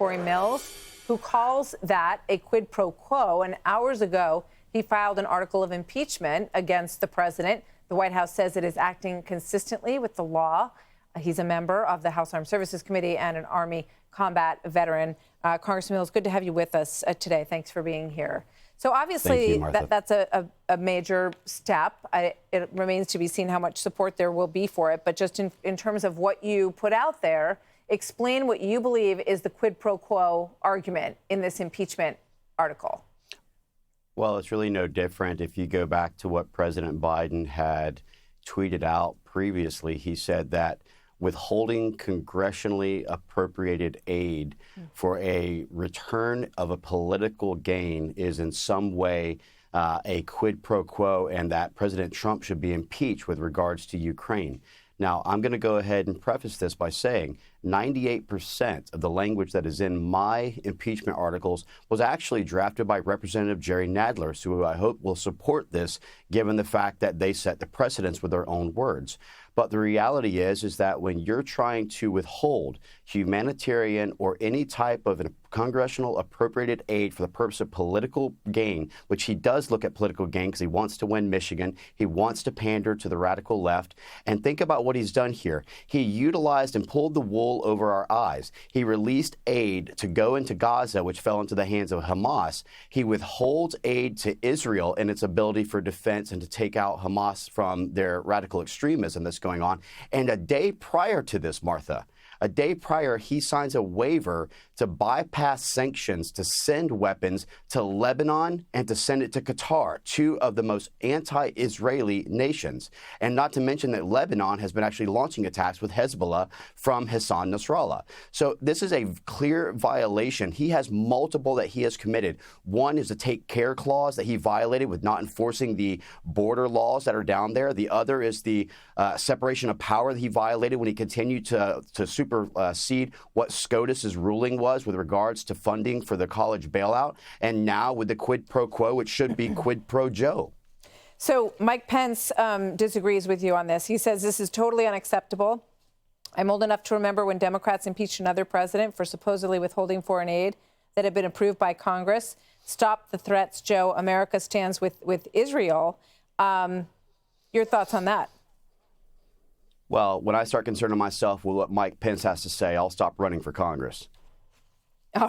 Cory Mills, who calls that a quid pro quo. And hours ago, he filed an article of impeachment against the president. The White House says it is acting consistently with the law. He's a member of the House Armed Services Committee and an Army combat veteran. Congressman Mills, good to have you with us today. Thanks for being here. So obviously, that's a major step. It remains to be seen how much support there will be for it. But just in terms of what you put out there, explain what you believe is the quid pro quo argument in this impeachment article. Well, it's really no different. If you go back to what President Biden had tweeted out previously, he said that withholding congressionally appropriated aid for a return of a political gain is in some way a quid pro quo, and that President Trump should be impeached with regards to Ukraine. Now, I'm going to go ahead and preface this by saying 98% of the language that is in my impeachment articles was actually drafted by Representative Jerry Nadler, who I hope will support this, given the fact that they set the precedents with their own words. But the reality is that when you're trying to withhold humanitarian or any type of congressional appropriated aid for the purpose of political gain, which he does look at political gain because he wants to win Michigan, he wants to pander to the radical left. And think about what he's done here. He utilized and pulled the wool over our eyes. He released aid to go into Gaza, which fell into the hands of Hamas. He withholds aid to Israel and its ability for defense and to take out Hamas from their radical extremism that's going on. And a day prior to this, Martha, a day prior, he signs a waiver to bypass sanctions to send weapons to Lebanon and to send it to Qatar, two of the most anti-Israeli nations. And not to mention that Lebanon has been actually launching attacks with Hezbollah from Hassan Nasrallah. So this is a clear violation. He has multiple that he has committed. One is the take care clause that he violated with not enforcing the border laws that are down there. The other is the separation of power that he violated when he continued to supersede what SCOTUS's ruling was with regards to funding for the college bailout, and now with the quid pro quo, which should be quid pro Joe. So Mike Pence disagrees with you on this. He says this is totally unacceptable. I'm old enough to remember when Democrats impeached another president for supposedly withholding foreign aid that had been approved by Congress. Stop the threats, Joe. America stands with Israel. Your thoughts on that? Well, when I start concerning myself with what Mike Pence has to say, I'll stop running for Congress. All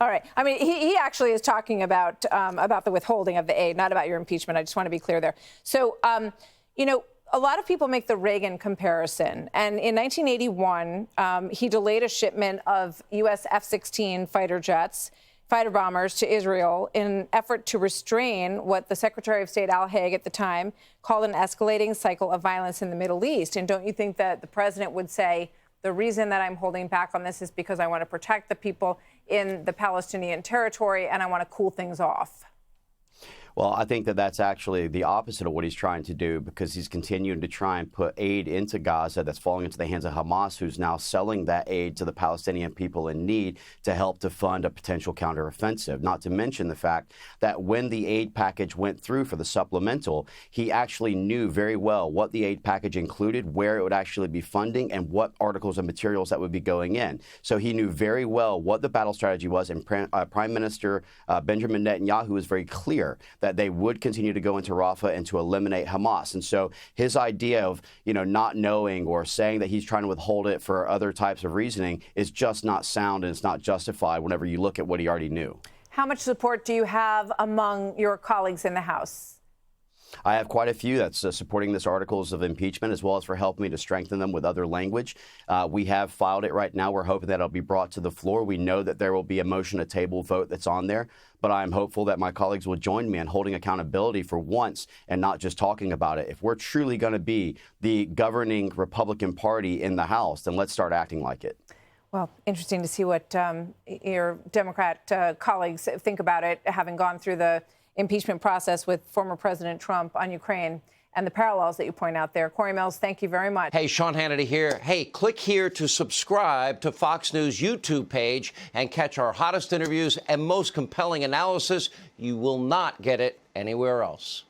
right. I mean, he actually is talking about the withholding of the aid, not about your impeachment. I just want to be clear there. So, a lot of people make the Reagan comparison. And in 1981, he delayed a shipment of U.S. F-16 fighter bombers to Israel in an effort to restrain what the Secretary of State Al Haig at the time called an escalating cycle of violence in the Middle East. And don't you think that the president would say, the reason that I'm holding back on this is because I want to protect the people in the Palestinian territory and I want to cool things off? Well, I think that that's actually the opposite of what he's trying to do, because he's continuing to try and put aid into Gaza that's falling into the hands of Hamas, who's now selling that aid to the Palestinian people in need to help to fund a potential counteroffensive. Not to mention the fact that when the aid package went through for the supplemental, he actually knew very well what the aid package included, where it would actually be funding, and what articles and materials that would be going in. So he knew very well what the battle strategy was, and Prime Minister Benjamin Netanyahu was very clear that they would continue to go into Rafah and to eliminate Hamas. And so his idea of, not knowing or saying that he's trying to withhold it for other types of reasoning is just not sound, and it's not justified whenever you look at what he already knew. How much support do you have among your colleagues in the House? I have quite a few that's supporting this articles of impeachment, as well as for helping me to strengthen them with other language. We have filed it right now. We're hoping that it'll be brought to the floor. We know that there will be a motion to table vote that's on there, but I'm hopeful that my colleagues will join me in holding accountability for once and not just talking about it. If we're truly going to be the governing Republican Party in the House, then let's start acting like it. Well, interesting to see what your Democrat colleagues think about it, having gone through the impeachment process with former President Trump on Ukraine and the parallels that you point out there. Cory Mills, thank you very much. Hey, Sean Hannity here. Hey, click here to subscribe to Fox News YouTube page and catch our hottest interviews and most compelling analysis. You will not get it anywhere else.